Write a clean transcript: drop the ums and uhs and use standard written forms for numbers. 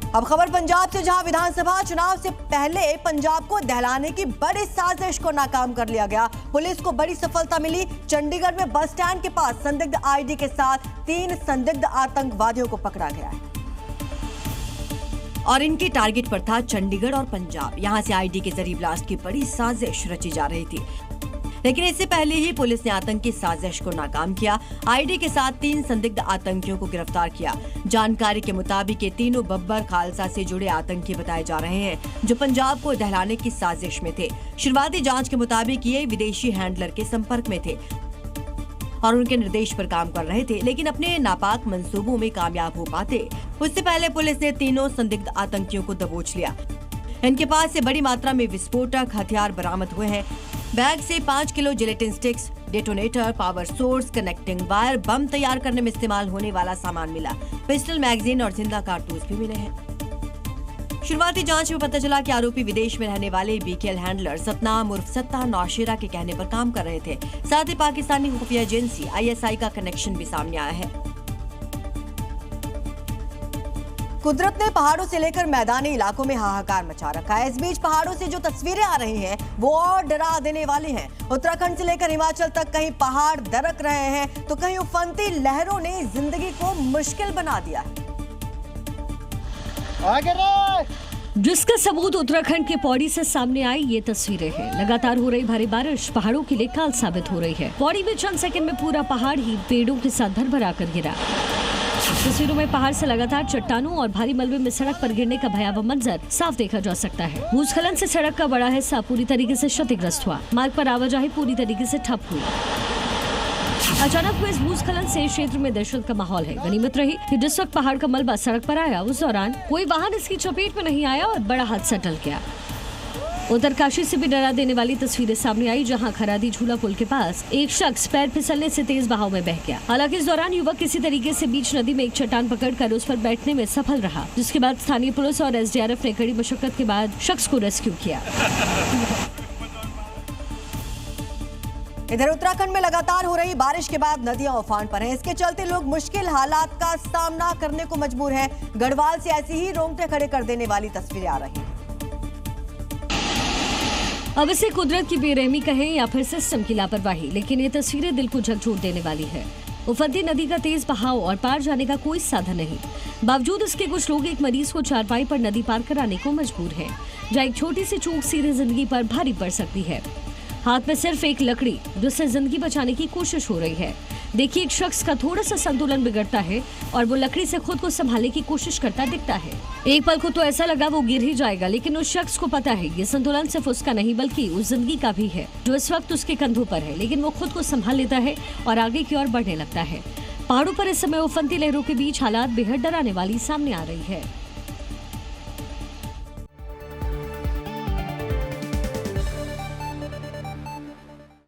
अब खबर पंजाब से, जहां विधानसभा चुनाव से पहले पंजाब को दहलाने की बड़ी साजिश को नाकाम कर लिया गया। पुलिस को बड़ी सफलता मिली। चंडीगढ़ में बस स्टैंड के पास संदिग्ध आईडी के साथ 3 संदिग्ध आतंकवादियों को पकड़ा गया है और इनके टारगेट पर था चंडीगढ़ और पंजाब। यहां से आईडी के जरिए ब्लास्ट की बड़ी साजिश रची जा रही थी, लेकिन इससे पहले ही पुलिस ने आतंकी साजिश को नाकाम किया। आईडी के साथ 3 संदिग्ध आतंकियों को गिरफ्तार किया। जानकारी के मुताबिक ये तीनों बब्बर खालसा से जुड़े आतंकी बताए जा रहे हैं, जो पंजाब को दहलाने की साजिश में थे। शुरुआती जांच के मुताबिक ये विदेशी हैंडलर के संपर्क में थे और उनके निर्देश पर काम कर रहे थे, लेकिन अपने नापाक मंसूबों में कामयाब हो पाते उससे पहले पुलिस ने तीनों संदिग्ध आतंकियों को दबोच लिया। इनके पास से बड़ी मात्रा में विस्फोटक हथियार बरामद हुए हैं। बैग से 5 kilo gelatin sticks, detonator, power source, connecting wire, बम तैयार करने में इस्तेमाल होने वाला सामान मिला। पिस्टल, मैगजीन और जिंदा कारतूस भी मिले हैं। शुरुआती जांच में पता चला कि आरोपी विदेश में रहने वाले बीकेएल हैंडलर सतनाम उर्फ सत्ता नौशेरा के कहने पर काम कर रहे थे। साथ ही पाकिस्तानी खुफिया एजेंसी ISI का कनेक्शन भी सामने आया है। कुदरत ने पहाड़ों से लेकर मैदानी इलाकों में हाहाकार मचा रखा है। इस बीच पहाड़ों से जो तस्वीरें आ रही हैं वो और डरा देने वाली हैं। उत्तराखंड से लेकर हिमाचल तक कहीं पहाड़ दरक रहे हैं तो कहीं उफनती लहरों ने जिंदगी को मुश्किल बना दिया है। जिसका सबूत उत्तराखंड के पौड़ी से सामने आई ये तस्वीरें हैं। लगातार हो रही भारी बारिश पहाड़ों के लिए काल साबित हो रही है। पौड़ी में चंद सेकंड में पूरा पहाड़ ही पेड़ों के साथ भरभरा कर गिरा। तस्वीरों में पहाड़ से लगातार चट्टानों और भारी मलबे में सड़क पर गिरने का भयावह मंजर साफ देखा जा सकता है। भूस्खलन से सड़क का बड़ा हिस्सा पूरी तरीके से क्षतिग्रस्त हुआ। मार्ग पर आवाजाही पूरी तरीके से ठप हुई। अचानक हुए इस भूस्खलन से क्षेत्र में दहशत का माहौल है। गनीमत रही कि जिस वक्त पहाड़ का मलबा सड़क पर आया उस दौरान कोई वाहन इसकी चपेट में नहीं आया और बड़ा हादसा टल गया। उत्तरकाशी से भी डरा देने वाली तस्वीरें सामने आई, जहां खरादी झूला पुल के पास एक शख्स पैर फिसलने से तेज बहाव में बह गया। हालांकि इस दौरान युवक किसी तरीके से बीच नदी में एक चट्टान पकड़कर उस पर बैठने में सफल रहा, जिसके बाद स्थानीय पुलिस और SDRF ने कड़ी मशक्कत के बाद शख्स को रेस्क्यू किया। इधर उत्तराखंड में लगातार हो रही बारिश के बाद नदियां उफान पर हैं। इसके चलते लोग मुश्किल हालात का सामना करने को मजबूर हैं। गढ़वाल से ऐसी ही रोंगटे खड़े कर देने वाली तस्वीरें आ रही हैं। अब इसे कुदरत की बेरहमी कहें या फिर सिस्टम की लापरवाही, लेकिन ये तस्वीरें दिल को झकझोर देने वाली है। उफनती नदी का तेज बहाव और पार जाने का कोई साधन नहीं। बावजूद इसके कुछ लोग एक मरीज को चारपाई पर नदी पार कराने को मजबूर हैं, जहाँ एक छोटी सी चूक सीधे जिंदगी पर भारी पड़ सकती है। हाथ में सिर्फ एक लकड़ी, जिससे जिंदगी बचाने की कोशिश हो रही है। देखिए, एक शख्स का थोड़ा सा संतुलन बिगड़ता है और वो लकड़ी से खुद को संभालने की कोशिश करता दिखता है। एक पल को तो ऐसा लगा वो गिर ही जाएगा, लेकिन उस शख्स को पता है ये संतुलन सिर्फ उसका नहीं बल्कि उस जिंदगी का भी है जो इस वक्त उसके कंधों पर है। लेकिन वो खुद को संभाल लेता है और आगे की ओर बढ़ने लगता है। पहाड़ों पर इस समय उफनती लहरों के बीच हालात बेहद डराने वाली सामने आ रही है।